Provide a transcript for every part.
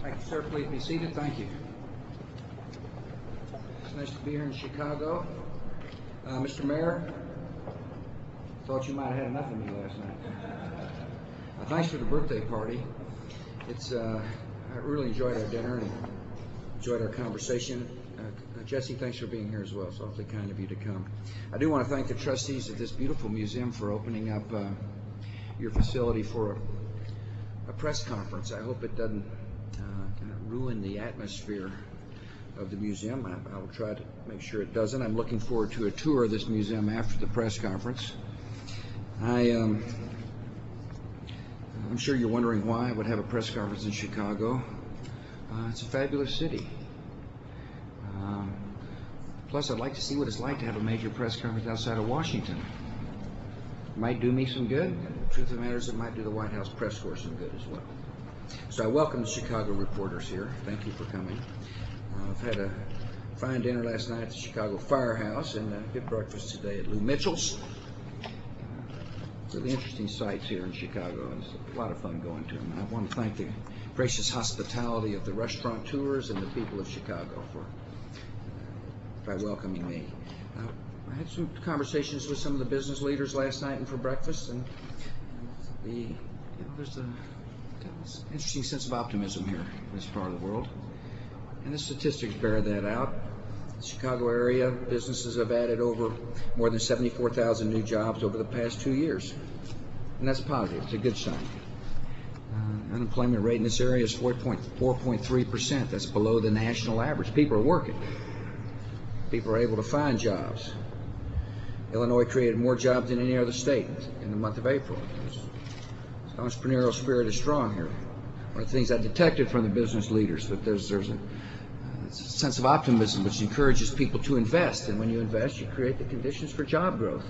Thank you, sir. Please be seated. Thank you. It's nice to be here in Chicago. Mr. Mayor, thought you might have had enough of me last night. Thanks for the birthday party. I really enjoyed our dinner and enjoyed our conversation. Jesse, thanks for being here as well. It's awfully kind of you to come. I do want to thank the trustees of this beautiful museum for opening up your facility for a press conference. I hope it doesn't ruin the atmosphere of the museum. I will try to make sure it doesn't. I'm looking forward to a tour of this museum after the press conference. I'm sure you're wondering why I would have a press conference in Chicago. It's a fabulous city. Plus, I'd like to see what it's like to have a major press conference outside of Washington. It might do me some good. The truth of the matter is it might do the White House press corps some good as well. So I welcome the Chicago reporters here. Thank you for coming. I've had a fine dinner last night at the Chicago Firehouse and a good breakfast today at Lou Mitchell's. Really interesting sights here in Chicago, and it's a lot of fun going to them. And I want to thank the gracious hospitality of the restaurateurs and the people of Chicago by welcoming me. I had some conversations with some of the business leaders last night and for breakfast, and there's an interesting sense of optimism here in this part of the world. And the statistics bear that out. The Chicago area businesses have added over more than 74,000 new jobs over the past 2 years. And that's positive. It's a good sign. Unemployment rate in this area is 4.3%. That's below the national average. People are working. People are able to find jobs. Illinois created more jobs than any other state in the month of April. The entrepreneurial spirit is strong here. One of the things I detected from the business leaders, that there's a sense of optimism which encourages people to invest, and when you invest, you create the conditions for job growth.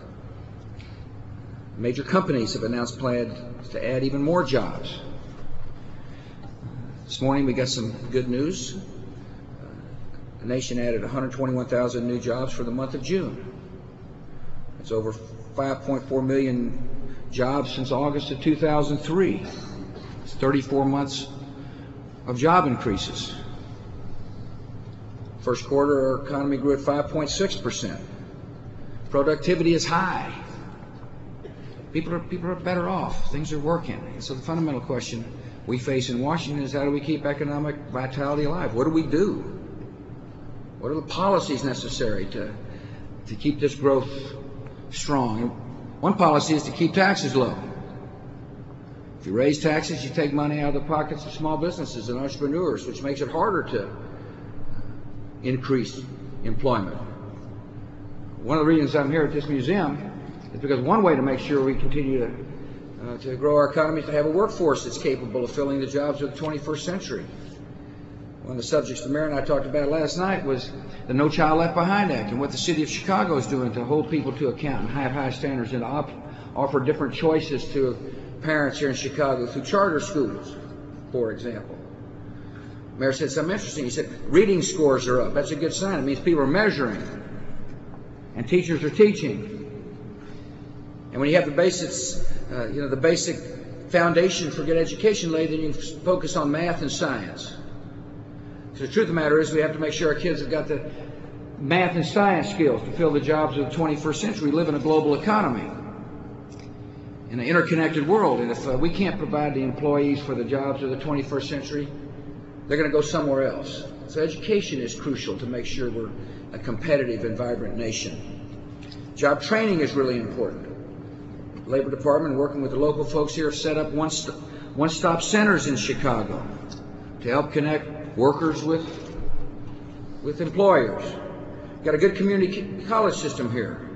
Major companies have announced plans to add even more jobs. This morning we got some good news. The nation added 121,000 new jobs for the month of June. It's over 5.4 million jobs since August of 2003. It's 34 months of job increases. First quarter, our economy grew at 5.6%. Productivity is high. People are better off. Things are working. And so the fundamental question we face in Washington is, how do we keep economic vitality alive? What do we do? What are the policies necessary to keep this growth strong? And one policy is to keep taxes low. If you raise taxes, you take money out of the pockets of small businesses and entrepreneurs, which makes it harder to increase employment. One of the reasons I'm here at this museum is because one way to make sure we continue to grow our economy is to have a workforce that's capable of filling the jobs of the 21st century. One of the subjects the mayor and I talked about last night was the No Child Left Behind Act and what the city of Chicago is doing to hold people to account and have high standards and offer different choices to parents here in Chicago through charter schools, for example. The mayor said something interesting. He said reading scores are up. That's a good sign. It means people are measuring and teachers are teaching. And when you have the basics, the basic foundation for good education laid, then you focus on math and science. So the truth of the matter is we have to make sure our kids have got the math and science skills to fill the jobs of the 21st century. We live in a global economy, in an interconnected world, and if we can't provide the employees for the jobs of the 21st century, they're going to go somewhere else. So education is crucial to make sure we're a competitive and vibrant nation. Job training is really important. The Labor Department, working with the local folks here, have set up one-stop centers in Chicago to help connect workers with employers. Got a good community college system here.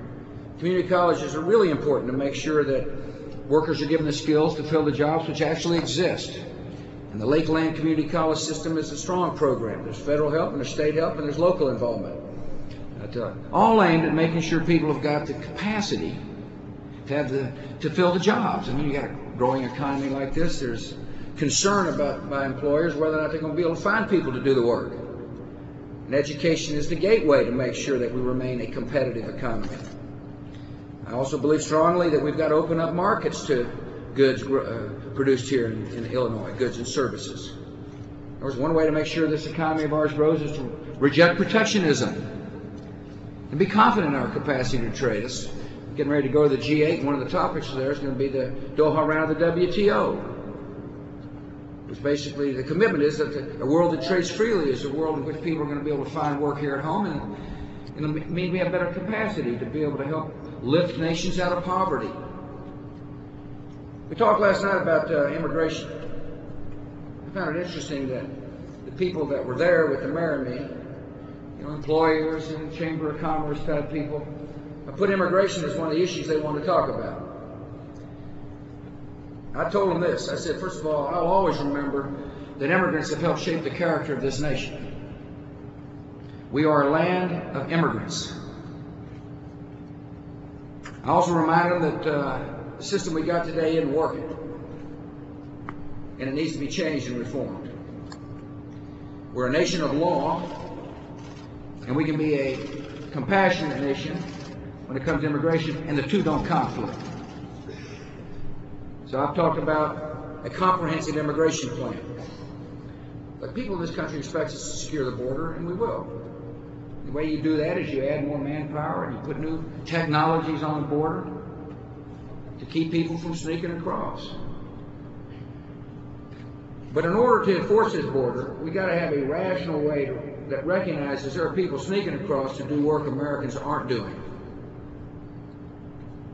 Community colleges are really important to make sure that workers are given the skills to fill the jobs which actually exist. And the Lakeland Community College system is a strong program. There's federal help and there's state help and there's local involvement. All aimed at making sure people have got the capacity to fill the jobs. I mean, you got a growing economy like this, there's concern by employers whether or not they're going to be able to find people to do the work. And education is the gateway to make sure that we remain a competitive economy. I also believe strongly that we've got to open up markets to goods produced here in Illinois, goods and services. In other words, one way to make sure this economy of ours grows is to reject protectionism and be confident in our capacity to trade. It's getting ready to go to the G8, and one of the topics there is going to be the Doha round of the WTO. Which basically the commitment is that a world that trades freely is a world in which people are going to be able to find work here at home, and it'll mean we have better capacity to be able to help lift nations out of poverty. We talked last night about immigration. I found it interesting that the people that were there with the mayor and me, employers and Chamber of Commerce type people, put immigration as one of the issues they want to talk about. I told them this. I said, first of all, I'll always remember that immigrants have helped shape the character of this nation. We are a land of immigrants. I also remind them that the system we got today isn't working, and it needs to be changed and reformed. We're a nation of law, and we can be a compassionate nation when it comes to immigration, and the two don't conflict. So I've talked about a comprehensive immigration plan. But people in this country expect us to secure the border, and we will. The way you do that is you add more manpower and you put new technologies on the border to keep people from sneaking across. But in order to enforce this border, we got to have a rational way that recognizes there are people sneaking across to do work Americans aren't doing.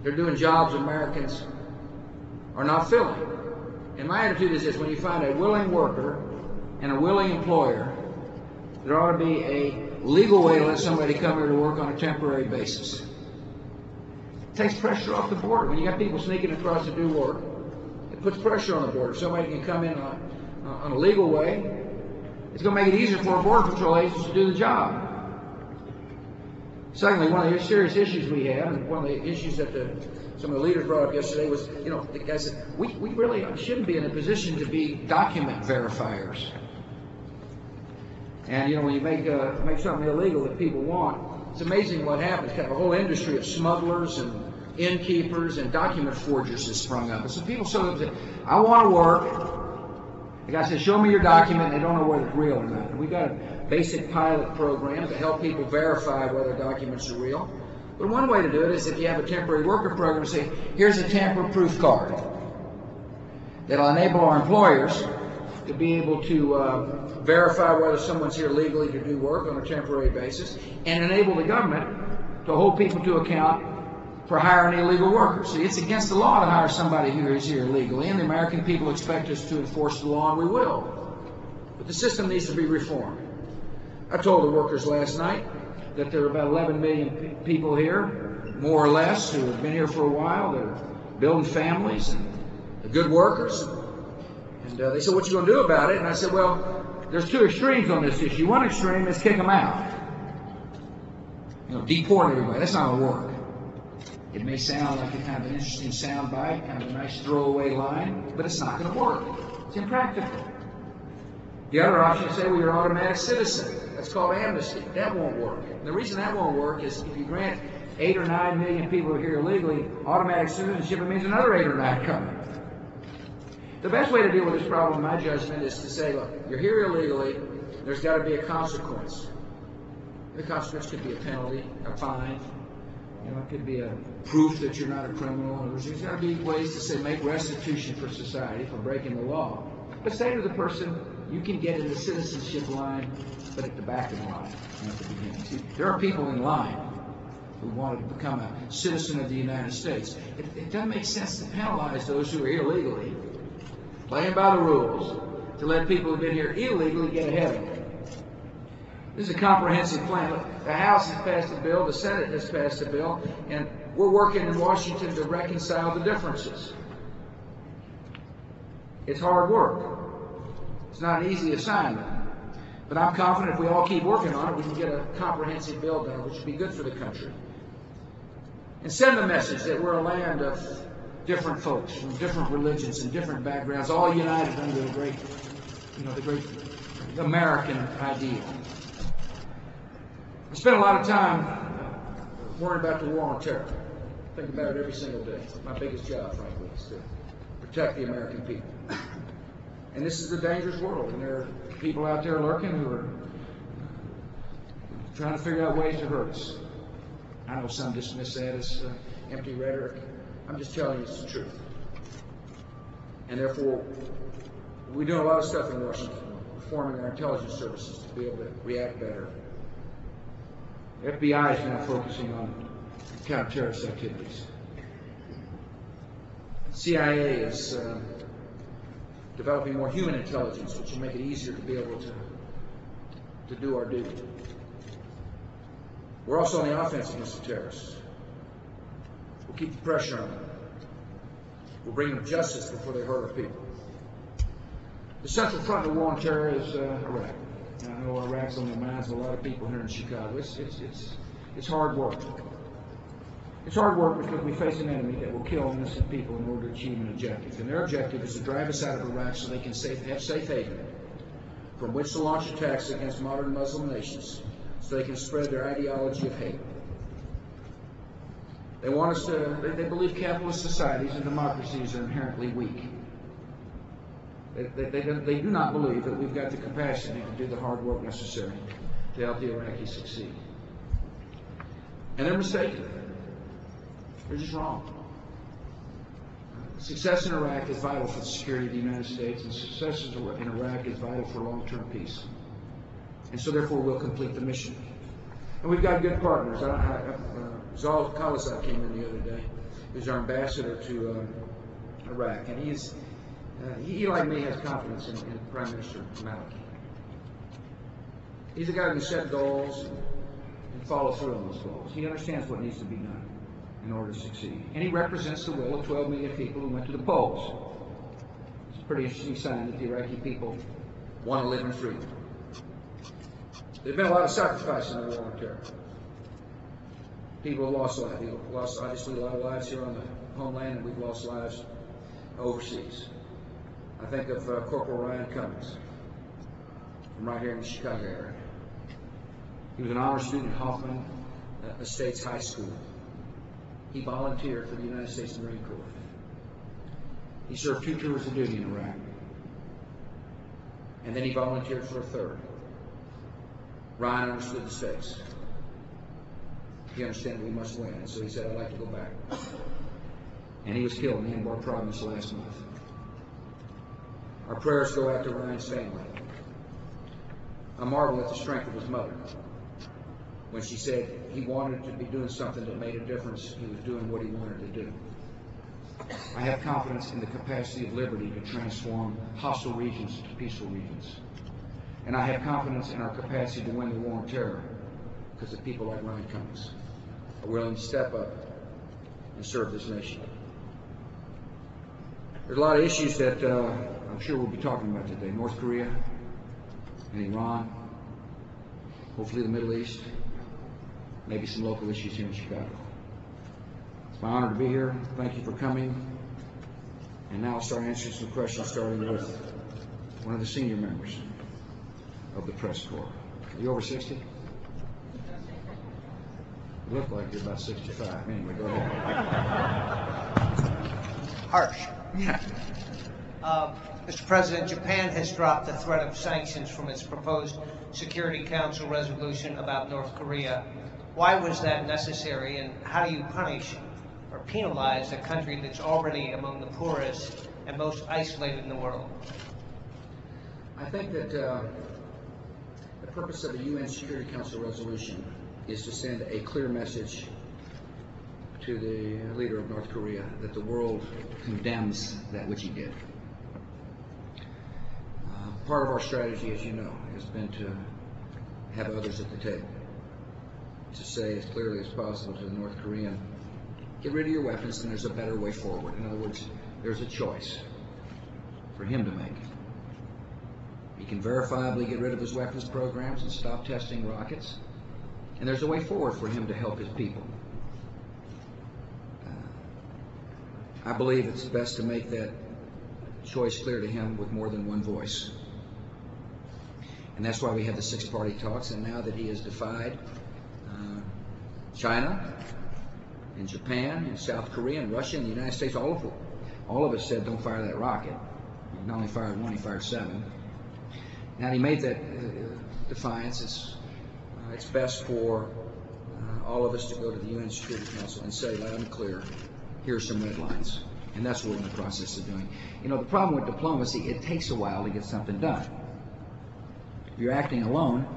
They're doing jobs Americans are not filling. And my attitude is this: when you find a willing worker and a willing employer, there ought to be a legal way to let somebody come here to work on a temporary basis. It takes pressure off the border. When you got people sneaking across to do work, it puts pressure on the border. Somebody can come in on a legal way. It's going to make it easier for our Border Patrol agents to do the job. Secondly, one of the serious issues we have, and one of the issues that some of the leaders brought up yesterday was, the guy said, we really shouldn't be in a position to be document verifiers. And when you make something illegal that people want, it's amazing what happens. Kind of a whole industry of smugglers and innkeepers and document forgers has sprung up. And so people say, I want to work. The guy says, show me your document, and they don't know whether it's real or not. And we've got a basic pilot program to help people verify whether documents are real. But one way to do it is if you have a temporary worker program, say, here's a tamper-proof card that'll enable our employers to be able to verify whether someone's here legally to do work on a temporary basis, and enable the government to hold people to account for hiring illegal workers. See, it's against the law to hire somebody who is here illegally, and the American people expect us to enforce the law, and we will. But the system needs to be reformed. I told the workers last night that there are about 11 million people here, more or less, who have been here for a while. They're building families and they're good workers. And they said, what you going to do about it? And I said, well, there's two extremes on this issue. One extreme is kick them out. Deport everybody. That's not going to work. It may sound like a kind of an interesting sound bite, kind of a nice throwaway line, but it's not going to work. It's impractical. The other option is say, well, you're an automatic citizen. That's called amnesty. That won't work. And the reason that won't work is if you grant 8 or 9 million people who are here illegally automatic citizenship, it means another 8 or 9 coming. The best way to deal with this problem, in my judgment, is to say, look, you're here illegally, there's got to be a consequence. The consequence could be a penalty, a fine. It could be a proof that you're not a criminal. There's got to be ways to say make restitution for society for breaking the law. But say to the person, you can get in the citizenship line, but at the back of the line, not at the beginning. See, there are people in line who want to become a citizen of the United States. It doesn't make sense to penalize those who are here illegally, playing by the rules, to let people who've been here illegally get ahead of them. This is a comprehensive plan. The House has passed a bill, the Senate has passed a bill, and we're working in Washington to reconcile the differences. It's hard work. It's not an easy assignment. But I'm confident if we all keep working on it, we can get a comprehensive bill done, which would be good for the country. And send the message that we're a land of different folks, from different religions and different backgrounds, all united under the great American ideal. I spend a lot of time worrying about the war on terror. I think about it every single day. My biggest job, frankly, is to protect the American people. And this is a dangerous world, and there are people out there lurking who are trying to figure out ways to hurt us. I know some dismiss that as empty rhetoric. I'm just telling you it's the truth. And therefore, we're doing a lot of stuff in Washington, reforming our intelligence services to be able to react better. The FBI is now focusing on counter-terrorist activities. CIA is developing more human intelligence, which will make it easier to be able to do our duty. We're also on the offense against the terrorists. We'll keep the pressure on them. We'll bring them justice before they hurt our people. The central front of the war on terror is Iraq. And I know Iraq's on the minds of a lot of people here in Chicago. It's hard work. It's hard work because we face an enemy that will kill innocent people in order to achieve an objective. And their objective is to drive us out of Iraq so they can have safe haven from which to launch attacks against modern Muslim nations so they can spread their ideology of hate. They want us to, they believe capitalist societies and democracies are inherently weak. They do not believe that we've got the capacity to do the hard work necessary to help the Iraqis succeed. And they're mistaken. They're just wrong. Success in Iraq is vital for the security of the United States, and success in Iraq is vital for long-term peace. And so therefore we'll complete the mission. And we've got good partners. Zal Khalilzad came in the other day. He's our ambassador to Iraq, and he, like me, has confidence in Prime Minister Maliki. He's a guy who can set goals and follow through on those goals. He understands what needs to be done in order to succeed. And he represents the will of 12 million people who went to the polls. It's a pretty interesting sign that the Iraqi people want to live in freedom. There's been a lot of sacrifice in the war on terror. People have lost lives. We've lost, obviously, a lot of lives here on the homeland, and we've lost lives overseas. I think of Corporal Ryan Cummings from right here in the Chicago area. He was an honor student at Hoffman Estates High School. He volunteered for the United States Marine Corps. He served 2 tours of duty in Iraq. And then he volunteered for a 3rd. Ryan understood the stakes. He understood we must win, and so he said, I'd like to go back. And he was killed in the Anbar province last month. Our prayers go out to Ryan's family. I marvel at the strength of his mother. When she said he wanted to be doing something that made a difference, he was doing what he wanted to do. I have confidence in the capacity of liberty to transform hostile regions to peaceful regions. And I have confidence in our capacity to win the war on terror because of people like Ryan Cummings are willing to step up and serve this nation. There's a lot of issues that I'm sure we'll be talking about today. North Korea and Iran, hopefully the Middle East, maybe some local issues here in Chicago. It's my honor to be here. Thank you for coming. And now I'll start answering some questions, starting with one of the senior members of the press corps. Are you over 60? You look like you're about 65. Anyway, go ahead. Harsh. Yeah. Mr. President, Japan has dropped the threat of sanctions from its proposed Security Council resolution about North Korea. Why was that necessary, and how do you punish or penalize a country that's already among the poorest and most isolated in the world? I think that the purpose of the UN Security Council resolution is to send a clear message to the leader of North Korea that the world condemns that which he did. Part of our strategy, as you know, has been to have others at the table, to say as clearly as possible to the North Korean, get rid of your weapons and there's a better way forward. In other words, there's a choice for him to make. He can verifiably get rid of his weapons programs and stop testing rockets, and there's a way forward for him to help his people. I believe it's best to make that choice clear to him with more than one voice. And that's why we have the 6-party talks, and now that he has defied China and Japan and South Korea and Russia and the United States, all of us said don't fire that rocket. He not only fired one, he fired 7. Now he made that defiance. It's best for all of us to go to the UN Security Council and say loud and clear, here's some red lines. And that's what we're in the process of doing. You know, the problem with diplomacy, it takes a while to get something done. If you're acting alone,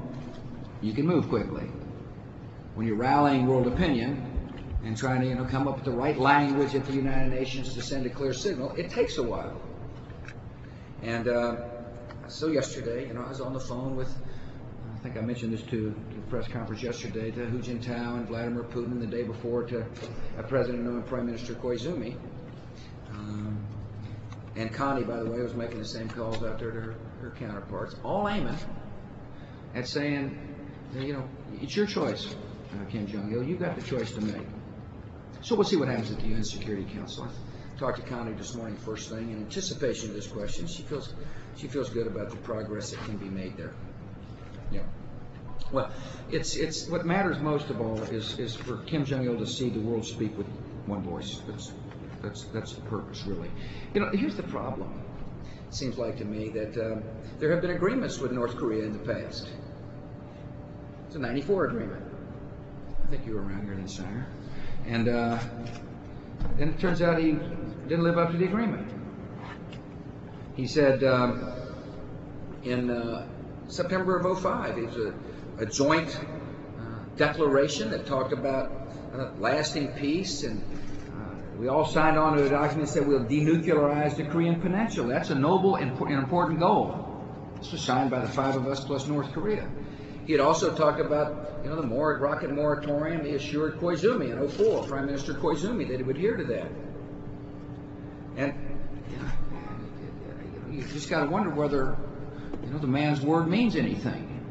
you can move quickly. When you're rallying world opinion and trying to, come up with the right language at the United Nations to send a clear signal, it takes a while. And so yesterday, I was on the phone with, I think I mentioned this to the press conference yesterday, to Hu Jintao and Vladimir Putin, and the day before to President and Prime Minister Koizumi. And Connie, by the way, was making the same calls out there to her counterparts, all aiming at saying, it's your choice, Kim Jong-il. You've got the choice to make. So we'll see what happens at the UN Security Council. I talked to Connie this morning first thing in anticipation of this question. She feels good about the progress that can be made there. Yeah. Well, it's what matters most of all is for Kim Jong-il to see the world speak with one voice. That's the purpose, really. Here's the problem. It seems like to me that there have been agreements with North Korea in the past. It's a '94 agreement. I think you were around here then, Senator. And then it turns out he didn't live up to the agreement. He said in September of '05, it was a joint declaration that talked about lasting peace, and we all signed on to a document that said we'll denuclearize the Korean Peninsula. That's a noble and important goal. This was signed by the 5 of us plus North Korea. He had also talked about, the rocket moratorium. He assured Koizumi in '04, Prime Minister Koizumi, that he would adhere to that. And you just got to wonder whether, the man's word means anything.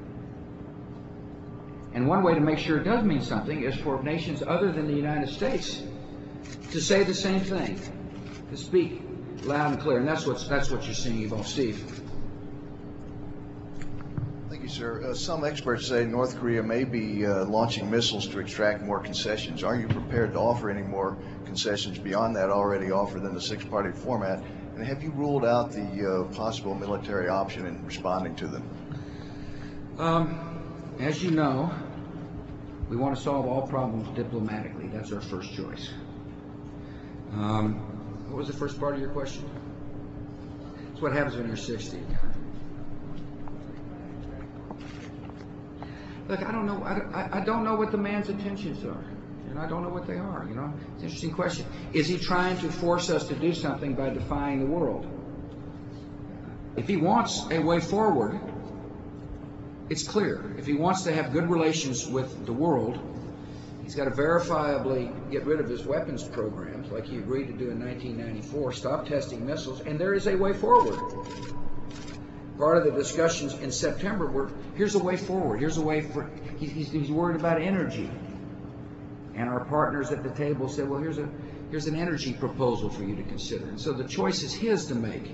And one way to make sure it does mean something is for nations other than the United States to say the same thing, to speak loud and clear. And that's what you're seeing evolve. Steve. Thank you, sir. Some experts say North Korea may be launching missiles to extract more concessions. Are you prepared to offer any more concessions beyond that already offered in the 6-party format? And have you ruled out the possible military option in responding to them? As you know, we want to solve all problems diplomatically. That's our first choice. What was the first part of your question? It's what happens when you're 60. Look, I don't know. I don't know what the man's intentions are. I don't know what they are. It's an interesting question. Is he trying to force us to do something by defying the world? If he wants a way forward, it's clear. If he wants to have good relations with the world, he's got to verifiably get rid of his weapons programs, like he agreed to do in 1994, stop testing missiles, and there is a way forward. Part of the discussions in September were, here's a way forward. Here's a way for, he's worried about energy. And our partners at the table said, well, here's an energy proposal for you to consider. And so the choice is his to make.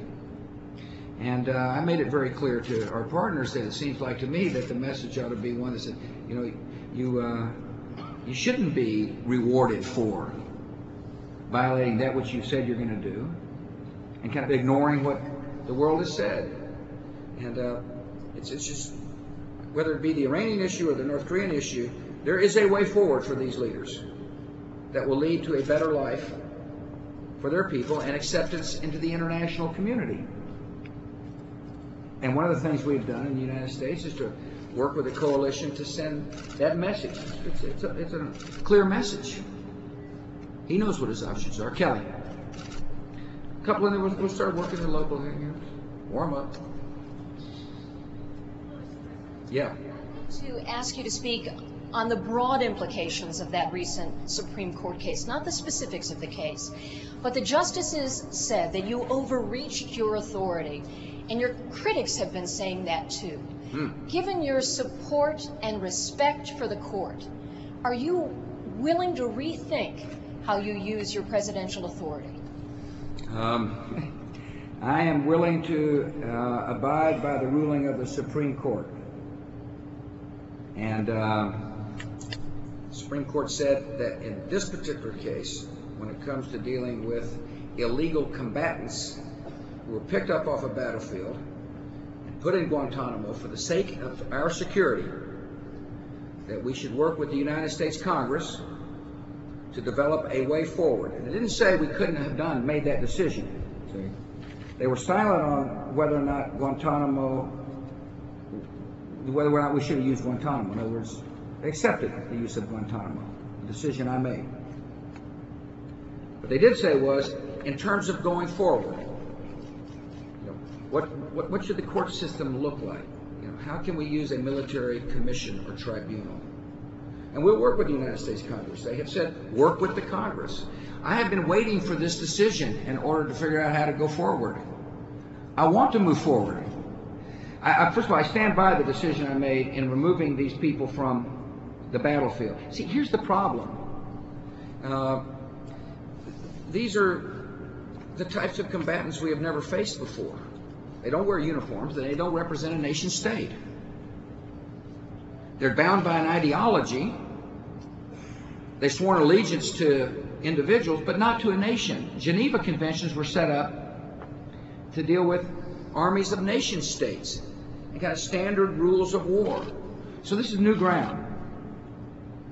And I made it very clear to our partners that it seems like to me that the message ought to be one that said, you shouldn't be rewarded for violating that which you said you're going to do, and kind of ignoring what the world has said. And it's just, whether it be the Iranian issue or the North Korean issue, there is a way forward for these leaders that will lead to a better life for their people and acceptance into the international community. And one of the things we've done in the United States is to work with a coalition to send that message. It's a clear message. He knows what his options are. Kelly. A couple of them, we'll start working in local here. Warm up. Yeah. To ask you to speak on the broad implications of that recent Supreme Court case, not the specifics of the case, but the justices said that you overreached your authority, and your critics have been saying that too. Given your support and respect for the court, are you willing to rethink how you use your presidential authority? I am willing to abide by the ruling of the Supreme Court. And the Supreme Court said that in this particular case, when it comes to dealing with illegal combatants who were picked up off a battlefield and put in Guantanamo for the sake of our security, that we should work with the United States Congress to develop a way forward. And it didn't say we couldn't have made that decision. See? They were silent on whether or not we should have used Guantanamo. In other words, they accepted the use of Guantanamo, the decision I made. What they did say was, in terms of going forward, what should the court system look like? How can we use a military commission or tribunal? And we'll work with the United States Congress. They have said, work with the Congress. I have been waiting for this decision in order to figure out how to go forward. I want to move forward. First of all, I stand by the decision I made in removing these people from the battlefield. See, here's the problem. These are the types of combatants we have never faced before. They don't wear uniforms. They don't represent a nation state. They're bound by an ideology. They've sworn allegiance to individuals, but not to a nation. Geneva Conventions were set up to deal with armies of nation states and kind of standard rules of war. So this is new ground.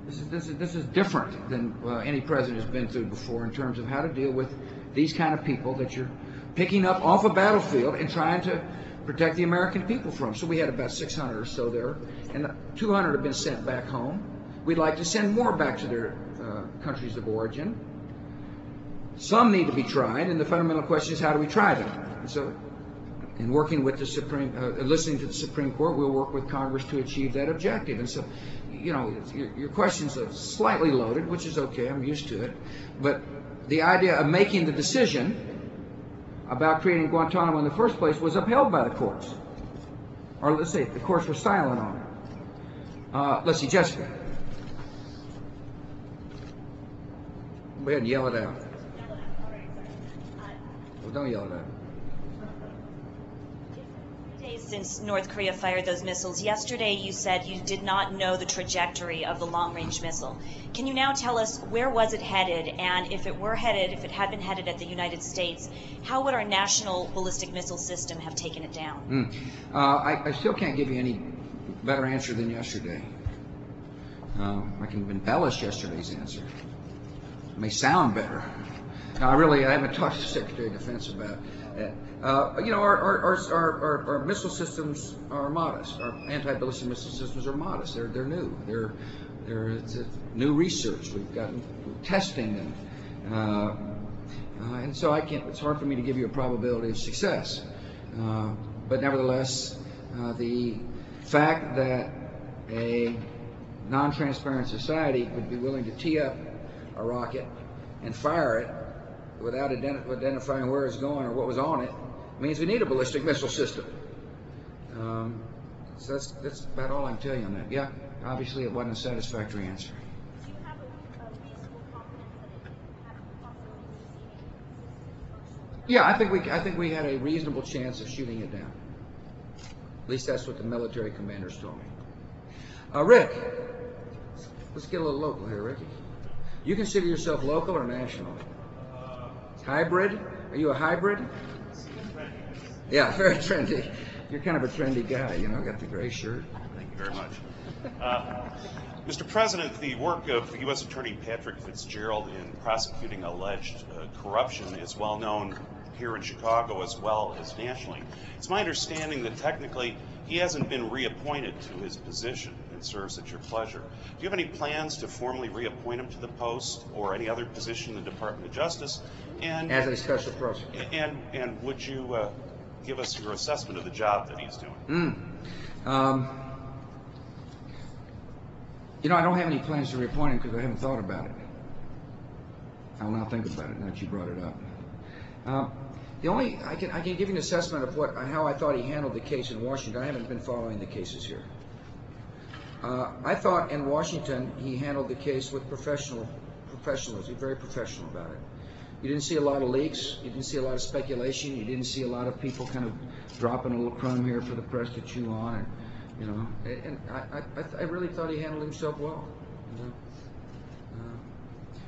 This is different than any president has been through before in terms of how to deal with these kind of people that you're picking up off a battlefield and trying to protect the American people from. So we had about 600 or so there, and 200 have been sent back home. We'd like to send more back to their countries of origin. Some need to be tried, and the fundamental question is, how do we try them? And so, in working with the listening to the Supreme Court, we'll work with Congress to achieve that objective. And so, your questions are slightly loaded, which is okay, I'm used to it. But the idea of making the decision about creating Guantanamo in the first place was upheld by the courts. Or let's say the courts were silent on it. Let's see, Jessica. Go ahead and yell it out. Well, don't yell it out. Days since North Korea fired those missiles, yesterday you said you did not know the trajectory of the long-range missile. Can you now tell us where was it headed, and if it had been headed at the United States, how would our national ballistic missile system have taken it down? I still can't give you any better answer than yesterday. I can embellish yesterday's answer. It may sound better. Now, I haven't talked to the Secretary of Defense about that. Our missile systems are modest. Our anti-ballistic missile systems are modest. They're new. It's new research. We've gotten testing them, and so it's hard for me to give you a probability of success. But nevertheless, the fact that a non-transparent society would be willing to tee up a rocket and fire it without identifying where it's going or what was on it means we need a ballistic missile system. So that's about all I can tell you on that. Yeah, obviously it wasn't a satisfactory answer. Do you have a reasonable confidence that it had the possibility of Yeah, I think we had a reasonable chance of shooting it down. At least that's what the military commanders told me. Rick, let's get a little local here, Ricky. You consider yourself local or national? Hybrid? Are you a hybrid? Yeah, very trendy. You're kind of a trendy guy, got the gray shirt. Thank you very much. Mr. President, the work of U.S. Attorney Patrick Fitzgerald in prosecuting alleged corruption is well known here in Chicago as well as nationally. It's my understanding that technically he hasn't been reappointed to his position and serves at your pleasure. Do you have any plans to formally reappoint him to the post or any other position in the Department of Justice? And as a special prosecutor. And would you give us your assessment of the job that he's doing? I don't have any plans to reappoint him because I haven't thought about it. I will now think about it now that you brought it up. I can give you an assessment of how I thought he handled the case in Washington. I haven't been following the cases here. I thought in Washington he handled the case with professionalism, very professional about it. You didn't see a lot of leaks. You didn't see a lot of speculation. You didn't see a lot of people kind of dropping a little crumb here for the press to chew on. And I really thought he handled himself well.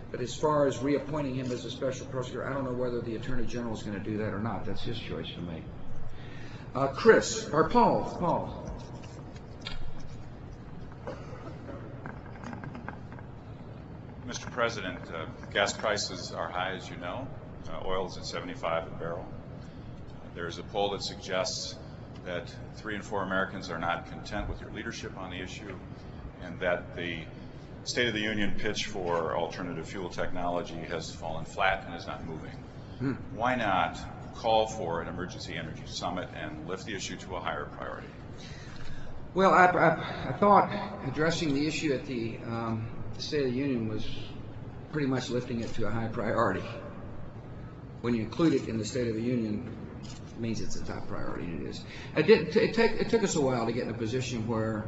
But as far as reappointing him as a special prosecutor, I don't know whether the Attorney General is going to do that or not. That's his choice to make. Paul. Mr. President, gas prices are high, as you know. Oil is at 75 a barrel. There's a poll that suggests that 3 in 4 Americans are not content with your leadership on the issue, and that the State of the Union pitch for alternative fuel technology has fallen flat and is not moving. Why not call for an emergency energy summit and lift the issue to a higher priority? Well, I thought addressing the issue at the State of the Union was pretty much lifting it to a high priority. When you include it in the State of the Union, it means it's a top priority, and it is. It took us a while to get in a position where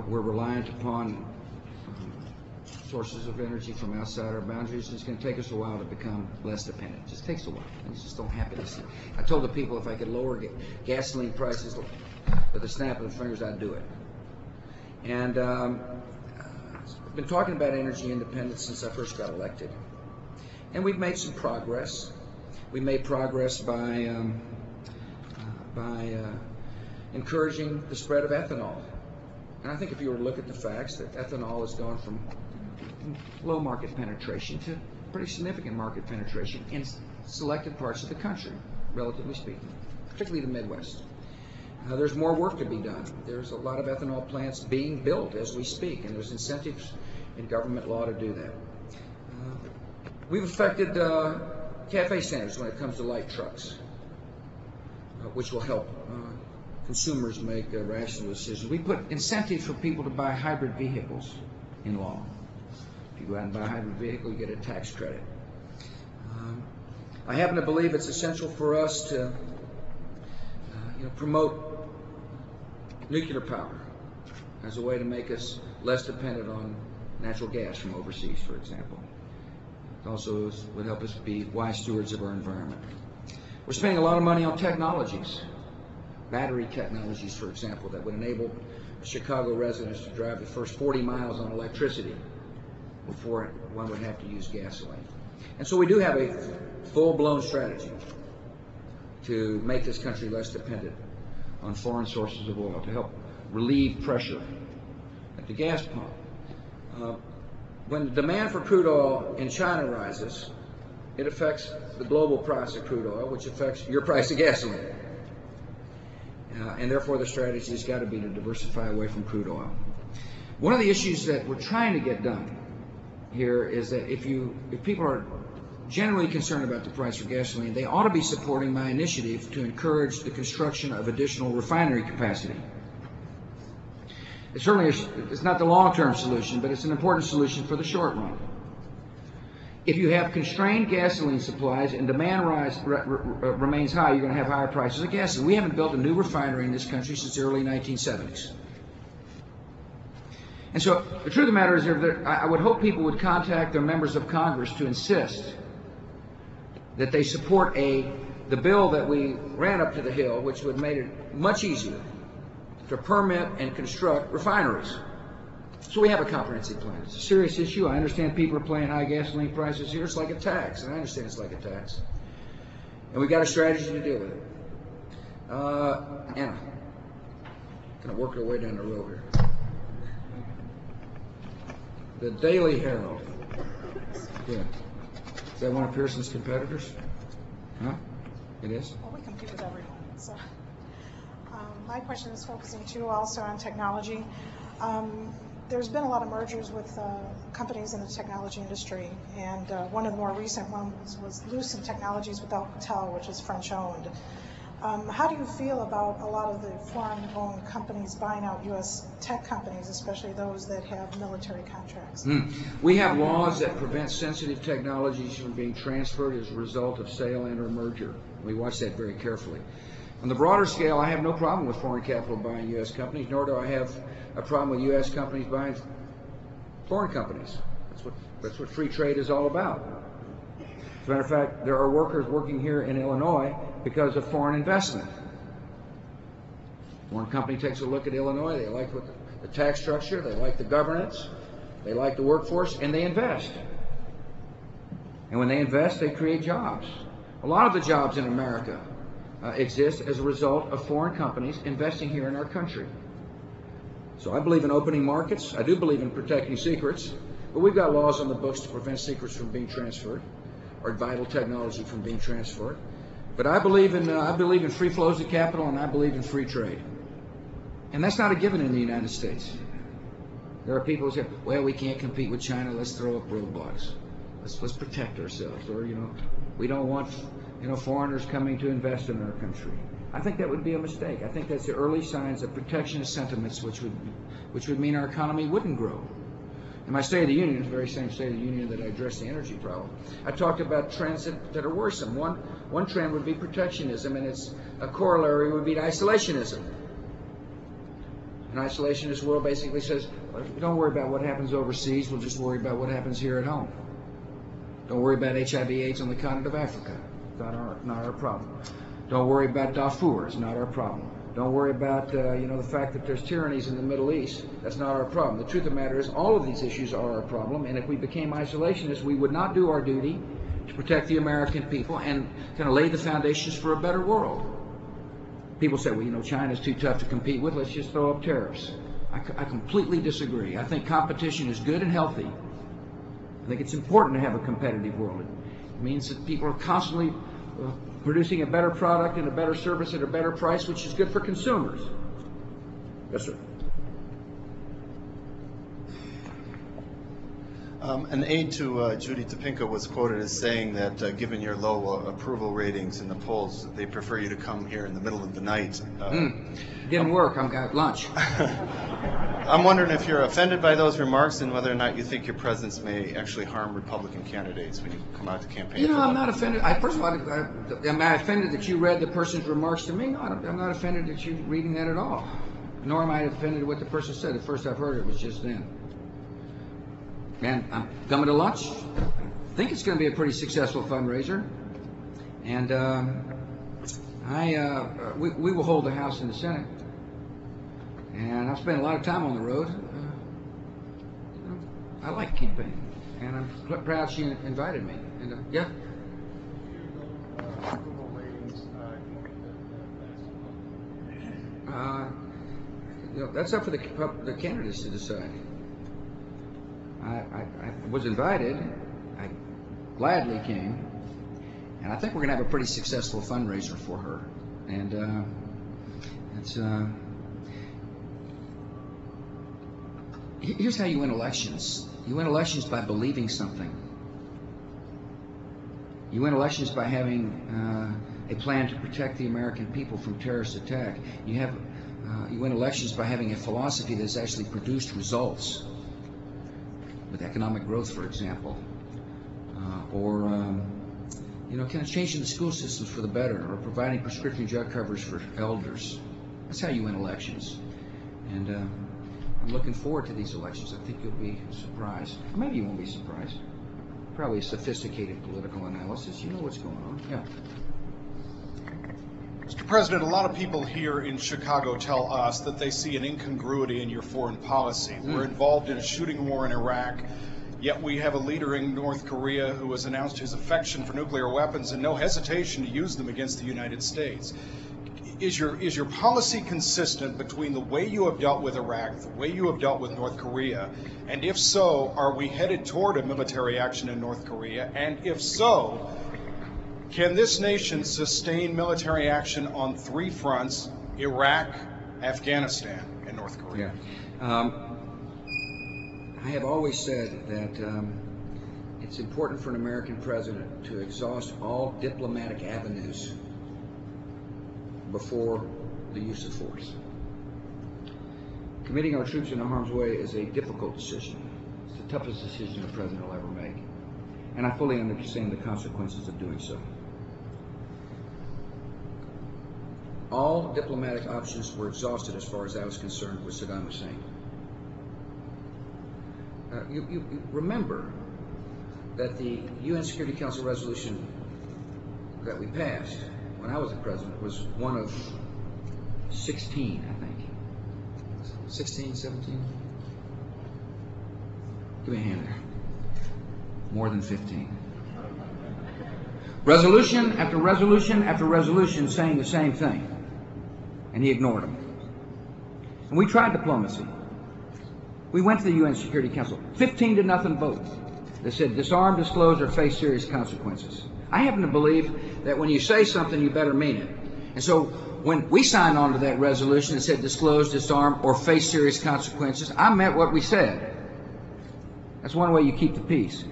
we're reliant upon sources of energy from outside our boundaries. It's going to take us a while to become less dependent. It just takes a while. Things just don't happen. I told the people if I could lower gasoline prices with a snap of the fingers, I'd do it. And I've been talking about energy independence since I first got elected. And we've made some progress. We made progress by encouraging the spread of ethanol. And I think if you were to look at the facts, that ethanol has gone from low market penetration to pretty significant market penetration in selected parts of the country, relatively speaking, particularly the Midwest. There's more work to be done. There's a lot of ethanol plants being built as we speak, and there's incentives in government law to do that. We've affected CAFE standards when it comes to light trucks, which will help consumers make rational decisions. We put incentives for people to buy hybrid vehicles in law. If you go out and buy a hybrid vehicle, you get a tax credit. I happen to believe it's essential for us to promote nuclear power as a way to make us less dependent on natural gas from overseas, for example. It also would help us be wise stewards of our environment. We're spending a lot of money on technologies, battery technologies, for example, that would enable Chicago residents to drive the first 40 miles on electricity before one would have to use gasoline. And so we do have a full-blown strategy to make this country less dependent on foreign sources of oil, to help relieve pressure at the gas pump. When the demand for crude oil in China rises, it affects the global price of crude oil, which affects your price of gasoline. And therefore the strategy has got to be to diversify away from crude oil. One of the issues that we're trying to get done here is that if people are generally concerned about the price of gasoline, they ought to be supporting my initiative to encourage the construction of additional refinery capacity. It certainly is, it's not the long-term solution, but it's an important solution for the short run. If you have constrained gasoline supplies and demand remains high, you're going to have higher prices of gasoline. We haven't built a new refinery in this country since the early 1970s. And so the truth of the matter is I would hope people would contact their members of Congress to insist that they support the bill that we ran up to the Hill, which would have made it much easier to permit and construct refineries. So we have a comprehensive plan. It's a serious issue. I understand people are paying high gasoline prices here. It's like a tax, and I understand it's like a tax. And we've got a strategy to deal with it. Anna, going to work our way down the road here. The Daily Herald. Yeah. Is that one of Pearson's competitors? Huh? It is? Well, we compete with everyone. So, my question is focusing too also on technology. There's been a lot of mergers with companies in the technology industry, and one of the more recent ones was Lucent Technologies with Alcatel, which is French-owned. How do you feel about a lot of the foreign-owned companies buying out U.S. tech companies, especially those that have military contracts? We have laws that prevent sensitive technologies from being transferred as a result of sale and or merger. We watch that very carefully. On the broader scale, I have no problem with foreign capital buying U.S. companies, nor do I have a problem with U.S. companies buying foreign companies. That's what free trade is all about. As a matter of fact, there are workers working here in Illinois because of foreign investment. Foreign company takes a look at Illinois, they like the tax structure, they like the governance, they like the workforce, and they invest. And when they invest, they create jobs. A lot of the jobs in America exists as a result of foreign companies investing here in our country. So I believe in opening markets. I do believe in protecting secrets, but we've got laws on the books to prevent secrets from being transferred or vital technology from being transferred. But I believe in free flows of capital, and I believe in free trade. And that's not a given in the United States. There are people who say, well, we can't compete with China, let's throw up roadblocks. Let's protect ourselves. Or, we don't want, foreigners coming to invest in our country. I think that would be a mistake. I think that's the early signs of protectionist sentiments, which would mean our economy wouldn't grow. In my State of the Union, the very same State of the Union that I addressed the energy problem, I talked about trends that are worrisome. One trend would be protectionism, and its a corollary would be isolationism. An isolationist world basically says, don't worry about what happens overseas, we'll just worry about what happens here at home. Don't worry about HIV/AIDS on the continent of Africa. Not our problem. Don't worry about Darfur. It's not our problem. Don't worry about the fact that there's tyrannies in the Middle East. That's not our problem. The truth of the matter is all of these issues are our problem, and if we became isolationists, we would not do our duty to protect the American people and kind of lay the foundations for a better world. People say, well, China's too tough to compete with. Let's just throw up tariffs. I completely disagree. I think competition is good and healthy. I think it's important to have a competitive world. It means that people are constantly producing a better product and a better service at a better price, which is good for consumers. Yes, sir. An aide to Judy Topinka was quoted as saying that given your low approval ratings in the polls, they prefer you to come here in the middle of the night. Didn't work. I'm got lunch. I'm wondering if you're offended by those remarks and whether or not you think your presence may actually harm Republican candidates when you come out to campaign. I'm not offended. First of all, am I offended that you read the person's remarks to me? No, I'm not offended that you're reading that at all. Nor am I offended at what the person said. The first I've heard it was just then. And I'm coming to lunch. I think it's going to be a pretty successful fundraiser. And we will hold the House and the Senate. And I've spent a lot of time on the road. I like campaigning. And I'm proud she invited me. And yeah. That's up for the candidates to decide. I was invited. I gladly came, and I think we're going to have a pretty successful fundraiser for her. And here's how you win elections. You win elections by believing something. You win elections by having a plan to protect the American people from terrorist attack. You win elections by having a philosophy that has actually produced results. With economic growth, for example, or kind of changing the school systems for the better, or providing prescription drug coverage for elders. That's how you win elections. And I'm looking forward to these elections. I think you'll be surprised. Maybe you won't be surprised. Probably a sophisticated political analysis. You know what's going on. Yeah. Mr. President, a lot of people here in Chicago tell us that they see an incongruity in your foreign policy. We're involved in a shooting war in Iraq, yet we have a leader in North Korea who has announced his affection for nuclear weapons and no hesitation to use them against the United States. Is your policy consistent between the way you have dealt with Iraq, the way you have dealt with North Korea, and if so, are we headed toward a military action in North Korea? And if so, can this nation sustain military action on three fronts: Iraq, Afghanistan, and North Korea? Yeah. I have always said that it's important for an American president to exhaust all diplomatic avenues before the use of force. Committing our troops into harm's way is a difficult decision. It's the toughest decision a president will ever make. And I fully understand the consequences of doing so. All diplomatic options were exhausted as far as I was concerned with Saddam Hussein. You remember that the UN Security Council resolution that we passed when I was the president was one of 16, I think. 16, 17? Give me a hand there. More than 15. Resolution after resolution after resolution saying the same thing. And he ignored them. And we tried diplomacy. We went to the UN Security Council. 15-0 vote that said disarm, disclose, or face serious consequences. I happen to believe that when you say something, you better mean it. And so when we signed on to that resolution that said disclose, disarm, or face serious consequences, I meant what we said. That's one way you keep the peace.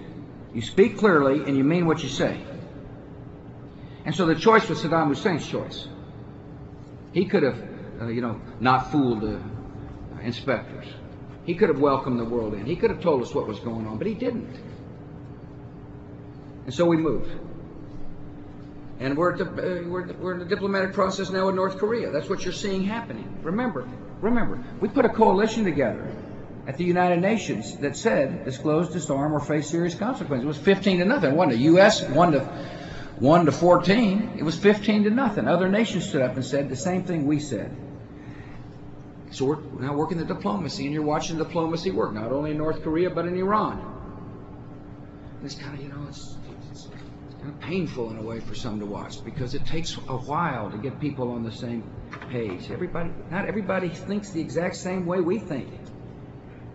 You speak clearly and you mean what you say. And so the choice was Saddam Hussein's choice. He could have, not fooled the inspectors. He could have welcomed the world in. He could have told us what was going on, but he didn't. And so we moved. And we're in the diplomatic process now with North Korea. That's what you're seeing happening. Remember, we put a coalition together at the United Nations that said disclose, disarm, or face serious consequences. It was 15-0. It wasn't the U.S. 1 to 14. It was 15-0. Other nations stood up and said the same thing we said. So we're now working the diplomacy, and you're watching diplomacy work, not only in North Korea but in Iran. And it's kind of, it's kind of painful in a way for some to watch, because it takes a while to get people on the same page. Not everybody thinks the exact same way we think.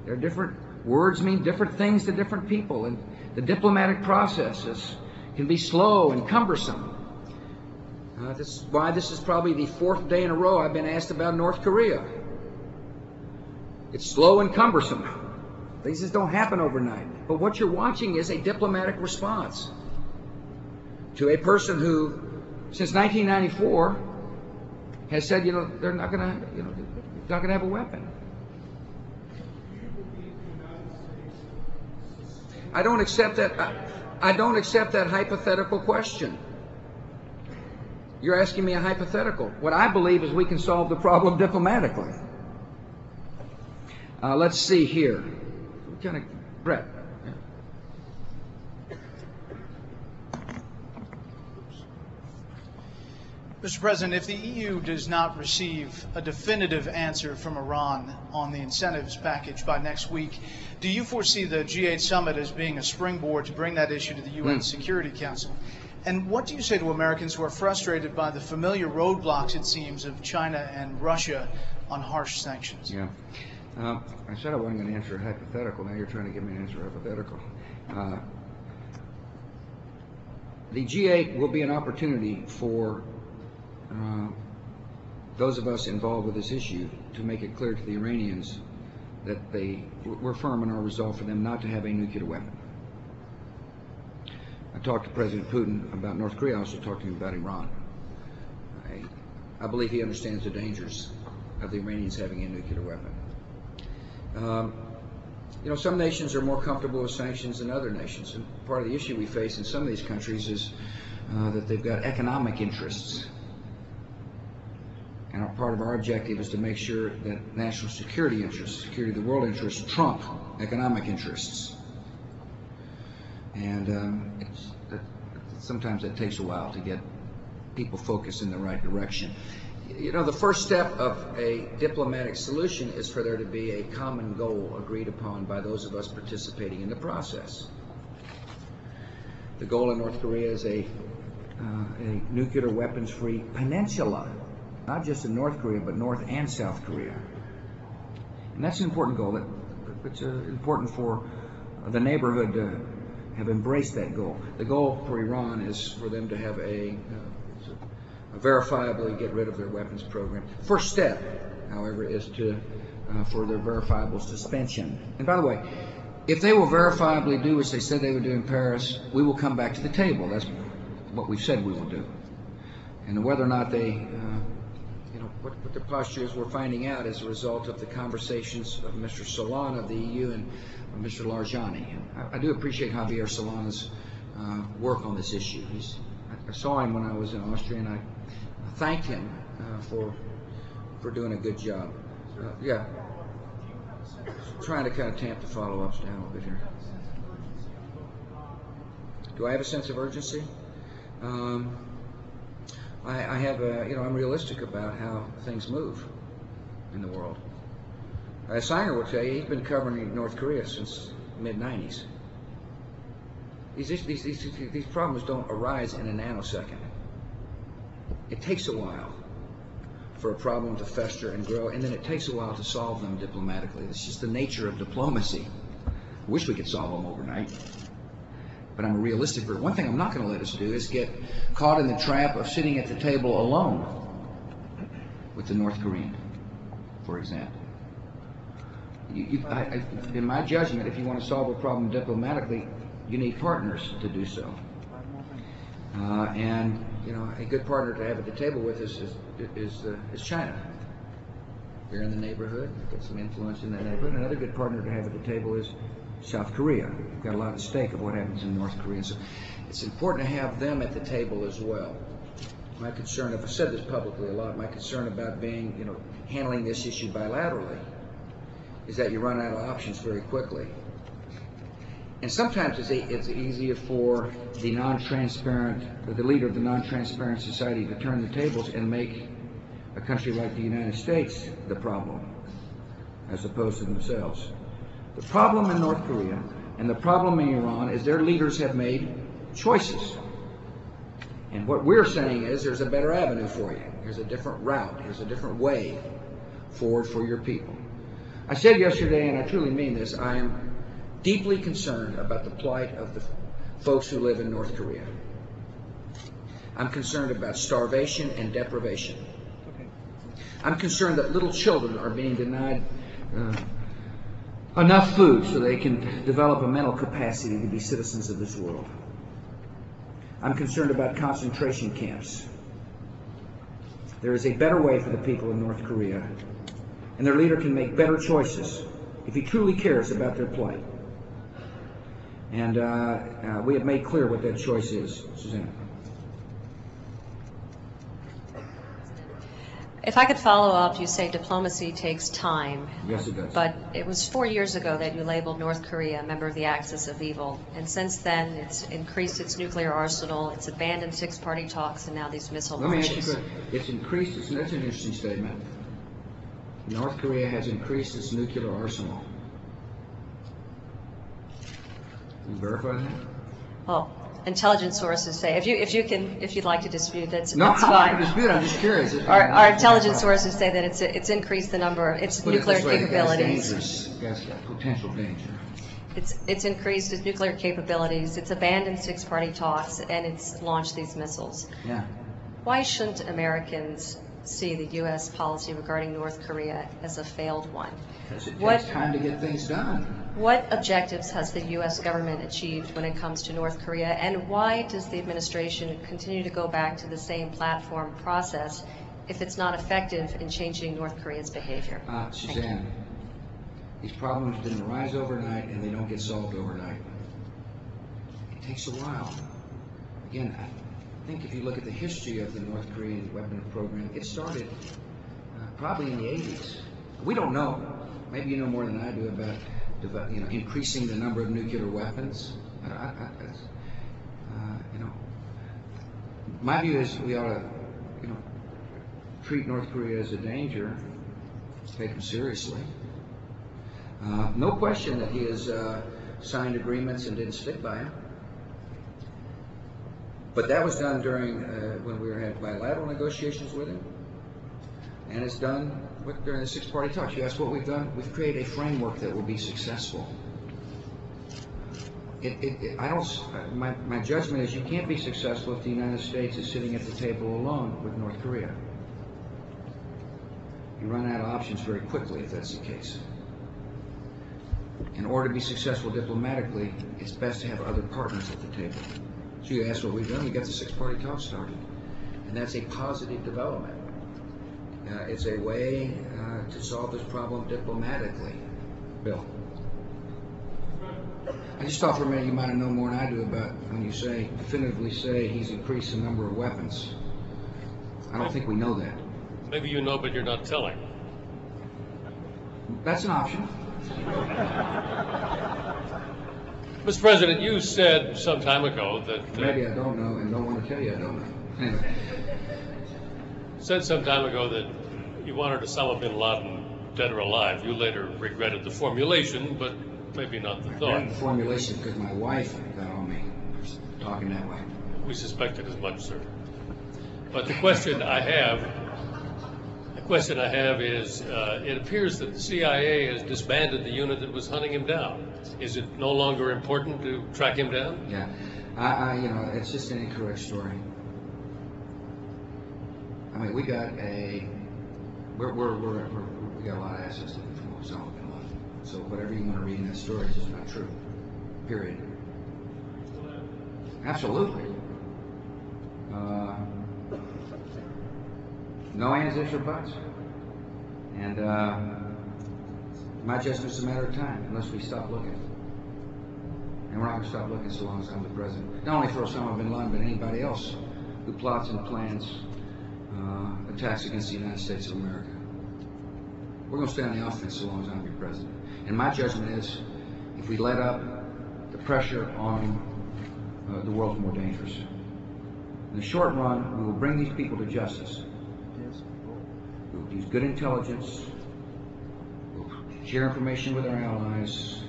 There are different words mean different things to different people, and the diplomatic process can be slow and cumbersome. That's why this is probably the 4th day in a row I've been asked about North Korea. It's slow and cumbersome. Things just don't happen overnight. But what you're watching is a diplomatic response to a person who, since 1994, has said, they're not going to have a weapon. I don't accept that. I don't accept that hypothetical question. You're asking me a hypothetical. What I believe is we can solve the problem diplomatically. Let's see here. Brett. Mr. President, if the EU does not receive a definitive answer from Iran on the incentives package by next week, do you foresee the G8 summit as being a springboard to bring that issue to the UN Security Council? And what do you say to Americans who are frustrated by the familiar roadblocks, it seems, of China and Russia on harsh sanctions? Yeah. I said I wasn't going to answer a hypothetical. Now you're trying to get me to answer a hypothetical. The G8 will be an opportunity for those of us involved with this issue to make it clear to the Iranians that we're firm in our resolve for them not to have a nuclear weapon. I talked to President Putin about North Korea. I also talked to him about Iran. I believe he understands the dangers of the Iranians having a nuclear weapon. Some nations are more comfortable with sanctions than other nations, and part of the issue we face in some of these countries is that they've got economic interests. And part of our objective is to make sure that national security interests, security of the world interests, trump economic interests. And sometimes it takes a while to get people focused in the right direction. The first step of a diplomatic solution is for there to be a common goal agreed upon by those of us participating in the process. The goal in North Korea is a nuclear weapons-free peninsula, not just in North Korea, but North and South Korea. And that's an important goal. It's important for the neighborhood to have embraced that goal. The goal for Iran is for them to have verifiably get rid of their weapons program. First step, however, is for their verifiable suspension. And by the way, if they will verifiably do what they said they would do in Paris, we will come back to the table. That's what we've said we will do. And whether or not they, what their posture is, we're finding out as a result of the conversations of Mr. Solana of the EU and Mr. Larjani. I do appreciate Javier Solana's work on this issue. I saw him when I was in Austria, and I thanked him for doing a good job. Yeah. Trying to kind of tamp the follow-ups down a little bit here. Do I have a sense of urgency? I have I'm realistic about how things move in the world. Sanger will tell you he's been covering North Korea since the mid-90s. These problems don't arise in a nanosecond. It takes a while for a problem to fester and grow, and then it takes a while to solve them diplomatically. It's just the nature of diplomacy. I wish we could solve them overnight, but I'm a realistic person. One thing I'm not going to let us do is get caught in the trap of sitting at the table alone with the North Korean, for example. In my judgment, if you want to solve a problem diplomatically, you need partners to do so. And you know, a good partner to have at the table with us is China. They're in the neighborhood, got some influence in that neighborhood. Another good partner to have at the table is South Korea. We've got a lot at stake of what happens in North Korea. So it's important to have them at the table as well. My concern, I've said this publicly a lot, my concern about handling this issue bilaterally is that you run out of options very quickly. And sometimes it's easier for the the leader of the non-transparent society to turn the tables and make a country like the United States the problem, as opposed to themselves. The problem in North Korea and the problem in Iran is their leaders have made choices. And what we're saying is there's a better avenue for you. Here's a different route. Here's a different way forward for your people. I said yesterday, and I truly mean this, I am deeply concerned about the plight of the folks who live in North Korea. I'm concerned about starvation and deprivation. I'm concerned that little children are being denied enough food so they can develop a mental capacity to be citizens of this world. I'm concerned about concentration camps. There is a better way for the people of North Korea, and their leader can make better choices if he truly cares about their plight. And we have made clear what that choice is. Susanna. If I could follow up, you say diplomacy takes time. Yes, it does. But it was 4 years ago that you labeled North Korea a member of the axis of evil. And since then, it's increased its nuclear arsenal, it's abandoned six-party talks, and now these missile launches. Let me ask you, it's increased, that's an interesting statement. North Korea has increased its nuclear arsenal. Can you verify that? Well, intelligence sources say, if you'd like to dispute, that's no, fine. I'm not going to dispute. I'm just curious. Our intelligence sources say that it's increased the number of its nuclear capabilities. That's potential danger. It's increased its nuclear capabilities. It's abandoned six-party talks, and it's launched these missiles. Yeah. Why shouldn't Americans see the U.S. policy regarding North Korea as a failed one? Because it takes time to get things done. What objectives has the U.S. government achieved when it comes to North Korea, and why does the administration continue to go back to the same platform process if it's not effective in changing North Korea's behavior? Suzanne, these problems didn't arise overnight, and they don't get solved overnight. It takes a while. Again, I think if you look at the history of the North Korean weapons program, it started probably in the 80s. We don't know. Maybe you know more than I do about increasing the number of nuclear weapons. My view is we ought to, treat North Korea as a danger, take him seriously. No question that he has signed agreements and didn't stick by them. But that was done during when we had bilateral negotiations with him, and it's done during the six-party talks. You asked what we've done. We've created a framework that will be successful. My judgment is you can't be successful if the United States is sitting at the table alone with North Korea. You run out of options very quickly if that's the case. In order to be successful diplomatically, it's best to have other partners at the table. So you asked what we've done. We got the six-party talks started, and that's a positive development. It's a way to solve this problem diplomatically. Bill. I just thought for a minute you might have known more than I do about when you definitively say he's increased the number of weapons. I don't think we know that. Maybe you know, but you're not telling. That's an option. Mr. President, you said some time ago that... Maybe I don't know and don't want to tell you I don't know. Anyway. Said some time ago that you wanted Osama bin Laden dead or alive. You later regretted the formulation, but maybe not the thought. The formulation because my wife got on me. talking that way. We suspected as much, sir. But the question I have is, it appears that the CIA has disbanded the unit that was hunting him down. Is it no longer important to track him down? Yeah, it's just an incorrect story. I mean, we got a lot of assets looking for Osama bin Laden. So whatever you want to read in that story is just not true. Period. Absolutely. No ands, ifs, or buts. And my judgment is a matter of time, unless we stop looking. And we're not going to stop looking so long as I'm the president. Not only for Osama bin Laden, but anybody else who plots and plans attacks against the United States of America. We're going to stay on the offense so long as I'm your president. And my judgment is, if we let up, the pressure on the world's more dangerous. In the short run, we will bring these people to justice. We will use good intelligence. We'll share information with our allies.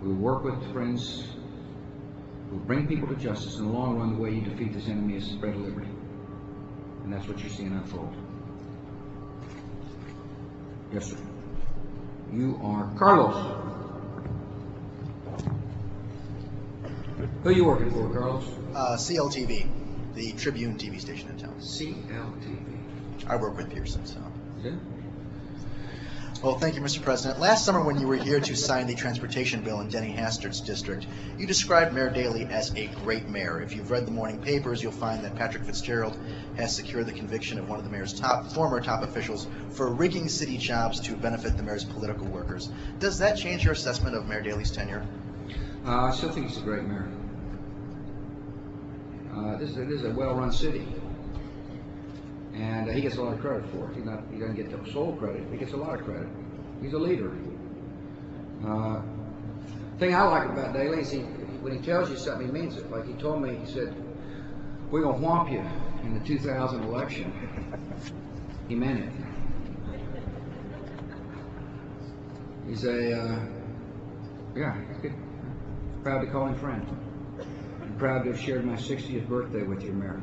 We will work with friends. We'll bring people to justice. In the long run, the way you defeat this enemy is spread liberty. And that's what you're seeing unfold. Yes, sir. You are Carlos. Who are you working for, Carlos? CLTV, the Tribune TV station in town. CLTV. I work with Pearson, so. Yeah. Well, thank you, Mr. President. Last summer when you were here to sign the transportation bill in Denny Hastert's district, you described Mayor Daley as a great mayor. If you've read the morning papers, you'll find that Patrick Fitzgerald has secured the conviction of one of the mayor's former top officials for rigging city jobs to benefit the mayor's political workers. Does that change your assessment of Mayor Daley's tenure? I still think he's a great mayor. This is a well-run city. And he gets a lot of credit for it. He doesn't get the sole credit. He gets a lot of credit. He's a leader. Thing I like about Daley is when he tells you something, he means it. Like he told me, he said, "We're gonna whomp you in the 2000 election." He meant it. He's proud to call him friend. I'm proud to have shared my 60th birthday with you, Mayor.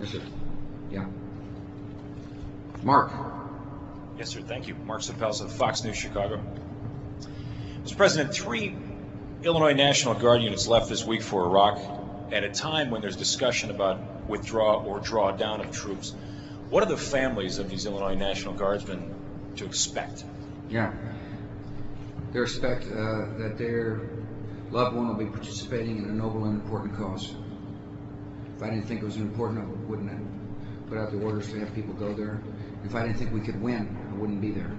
Yes, sir. Yeah. Mark. Yes, sir. Thank you. Mark Sapelsa, Fox News, Chicago. Mr. President, 3 Illinois National Guard units left this week for Iraq at a time when there's discussion about withdraw or draw down of troops. What are the families of these Illinois National Guardsmen to expect? Yeah. They expect that their loved one will be participating in a noble and important cause. If I didn't think it was important, I wouldn't have put out the orders to have people go there. If I didn't think we could win, I wouldn't be there.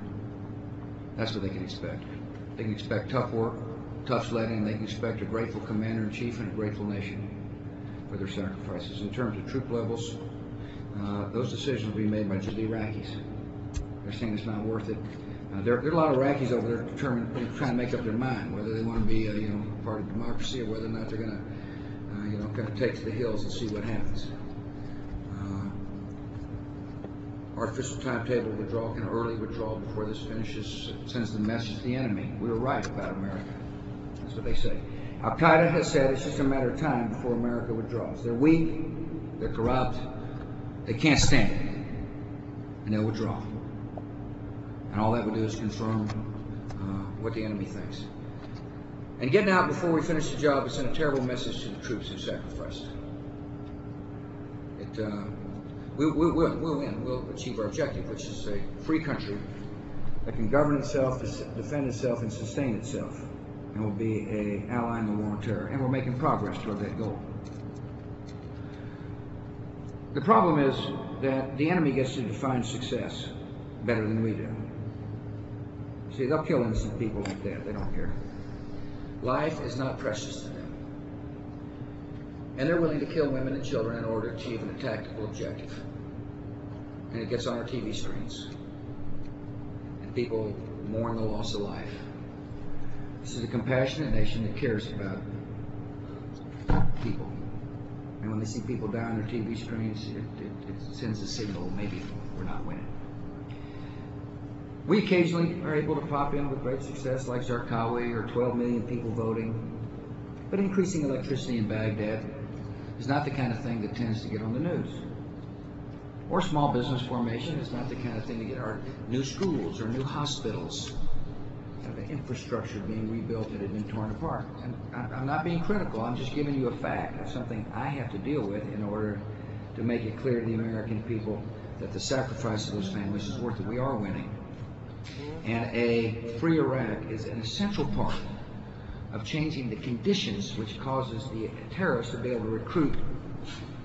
That's what they can expect. They can expect tough work, tough sledding, and they can expect a grateful commander-in-chief and a grateful nation for their sacrifices. In terms of troop levels, those decisions will be made by just the Iraqis. They're saying it's not worth it. There are a lot of Iraqis over there determined, trying to make up their mind whether they want to be, part of democracy or whether or not they're going to, kind of take to the hills and see what happens. Artificial timetable withdrawal, kind of early withdrawal before this finishes, sends the message to the enemy. We were right about America. That's what they say. Al Qaeda has said it's just a matter of time before America withdraws. They're weak, they're corrupt, they can't stand it, and they'll withdraw. And all that would do is confirm what the enemy thinks. And getting out before we finish the job would send a terrible message to the troops who sacrificed. We'll win. We'll achieve our objective, which is a free country that can govern itself, defend itself, and sustain itself, and will be an ally in the war on terror. And we're making progress toward that goal. The problem is that the enemy gets to define success better than we do. See, they'll kill innocent people like that. They don't care. Life is not precious to them. And they're willing to kill women and children in order to achieve a tactical objective. And it gets on our TV screens. And people mourn the loss of life. This is a compassionate nation that cares about people. And when they see people die on their TV screens, it sends a signal, maybe we're not winning. We occasionally are able to pop in with great success like Zarqawi or 12 million people voting. But increasing electricity in Baghdad is not the kind of thing that tends to get on the news. Or small business formation is not the kind of thing to get our new schools or new hospitals, the infrastructure being rebuilt that had been torn apart. And I'm not being critical, I'm just giving you a fact of something I have to deal with in order to make it clear to the American people that the sacrifice of those families is worth it. We are winning. And a free Iraq is an essential part of changing the conditions which causes the terrorists to be able to recruit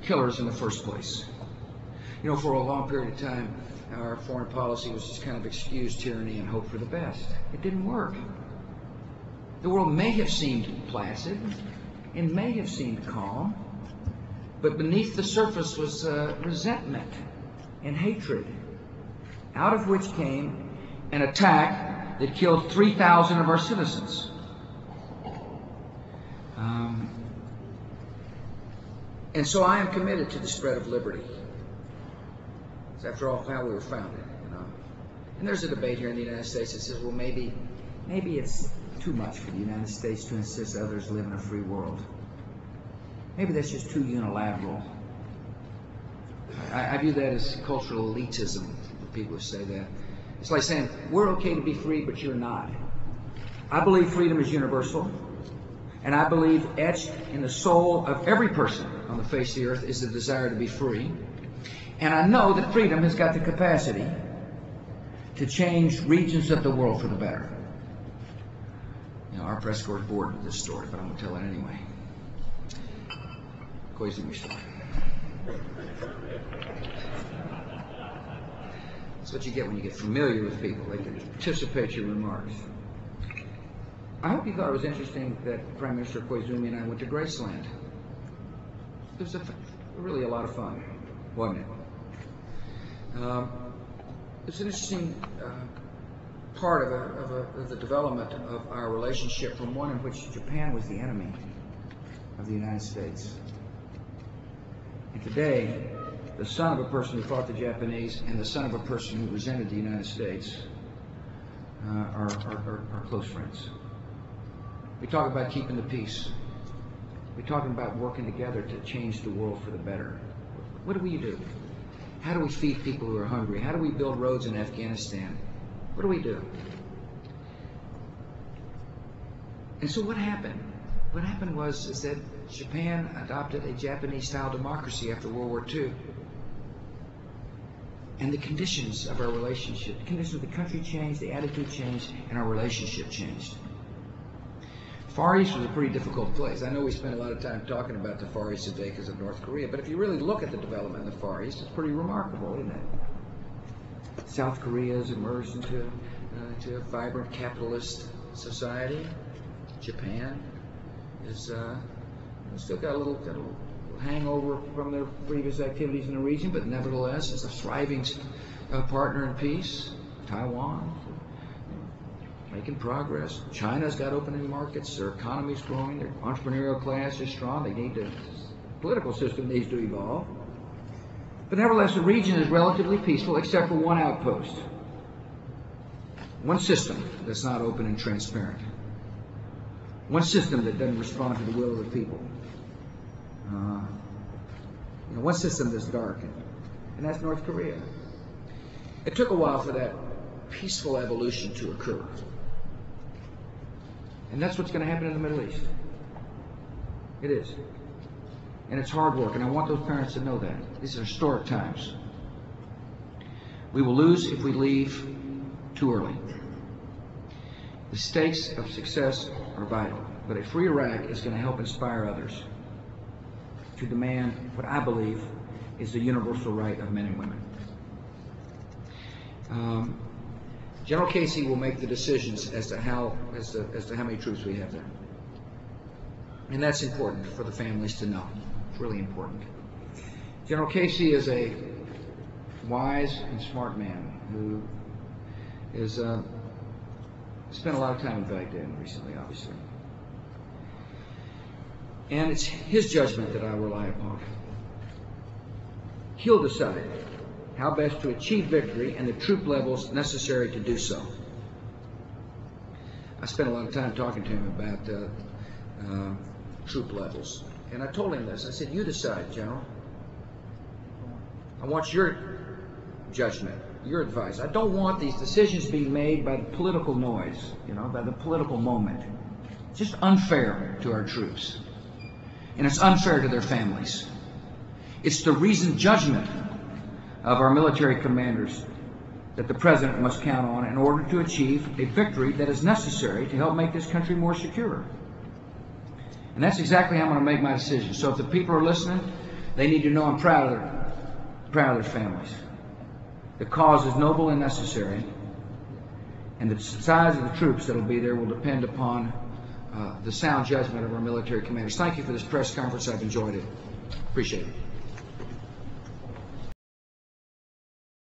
killers in the first place. You know, for a long period of time, our foreign policy was just kind of excuse tyranny and hope for the best. It didn't work. The world may have seemed placid and may have seemed calm, but beneath the surface was resentment and hatred, out of which came an attack that killed 3,000 of our citizens. And so I am committed to the spread of liberty. It's after all how we were founded, you know. And there's a debate here in the United States that says, well, maybe it's too much for the United States to insist others live in a free world. Maybe that's just too unilateral. I view that as cultural elitism, people who say that. It's like saying, we're okay to be free, but you're not. I believe freedom is universal, and I believe etched in the soul of every person on the face of the earth is the desire to be free. And I know that freedom has got the capacity to change regions of the world for the better. You know, our press corps is bored with this story, but I'm going to tell it anyway. Koizumi story. That's what you get when you get familiar with people. They can anticipate your remarks. I hope you thought it was interesting that Prime Minister Koizumi and I went to Graceland. It was really a lot of fun, wasn't it? It's an interesting part of the development of our relationship from one in which Japan was the enemy of the United States. And today, the son of a person who fought the Japanese and the son of a person who resented the United States are close friends. We talk about keeping the peace. We're talking about working together to change the world for the better. What do we do? How do we feed people who are hungry? How do we build roads in Afghanistan? What do we do? And so what happened? What happened is that Japan adopted a Japanese-style democracy after World War II. And the conditions of our relationship, the conditions of the country changed, the attitude changed, and our relationship changed. Far East was a pretty difficult place. I know we spent a lot of time talking about the Far East today because of North Korea, but if you really look at the development in the Far East, it's pretty remarkable, isn't it? South Korea has emerged into a vibrant capitalist society. Japan is still got a little hangover from their previous activities in the region, but nevertheless is a thriving partner in peace. Taiwan, making progress. China's got opening markets. Their economy's growing. Their entrepreneurial class is strong. The political system needs to evolve. But nevertheless, the region is relatively peaceful except for one outpost. One system that's not open and transparent. One system that doesn't respond to the will of the people. One system that's dark, and that's North Korea. It took a while for that peaceful evolution to occur. And that's what's going to happen in the Middle East. It is. And it's hard work, and I want those parents to know that. These are historic times. We will lose if we leave too early. The stakes of success are vital, but a free Iraq is going to help inspire others to demand what I believe is the universal right of men and women. General Casey will make the decisions as to how many troops we have there, and that's important for the families to know. It's really important. General Casey is a wise and smart man who is spent a lot of time in Baghdad recently, obviously, and it's his judgment that I rely upon. He'll decide how best to achieve victory and the troop levels necessary to do so. I spent a lot of time talking to him about troop levels. And I told him this. I said, you decide, General. I want your judgment, your advice. I don't want these decisions being made by the political noise, by the political moment. It's just unfair to our troops. And it's unfair to their families. It's the reasoned judgment of our military commanders that the President must count on in order to achieve a victory that is necessary to help make this country more secure. And that's exactly how I'm going to make my decision. So if the people are listening, they need to know I'm proud of their families. The cause is noble and necessary, and the size of the troops that will be there will depend upon the sound judgment of our military commanders. Thank you for this press conference. I've enjoyed it. Appreciate it.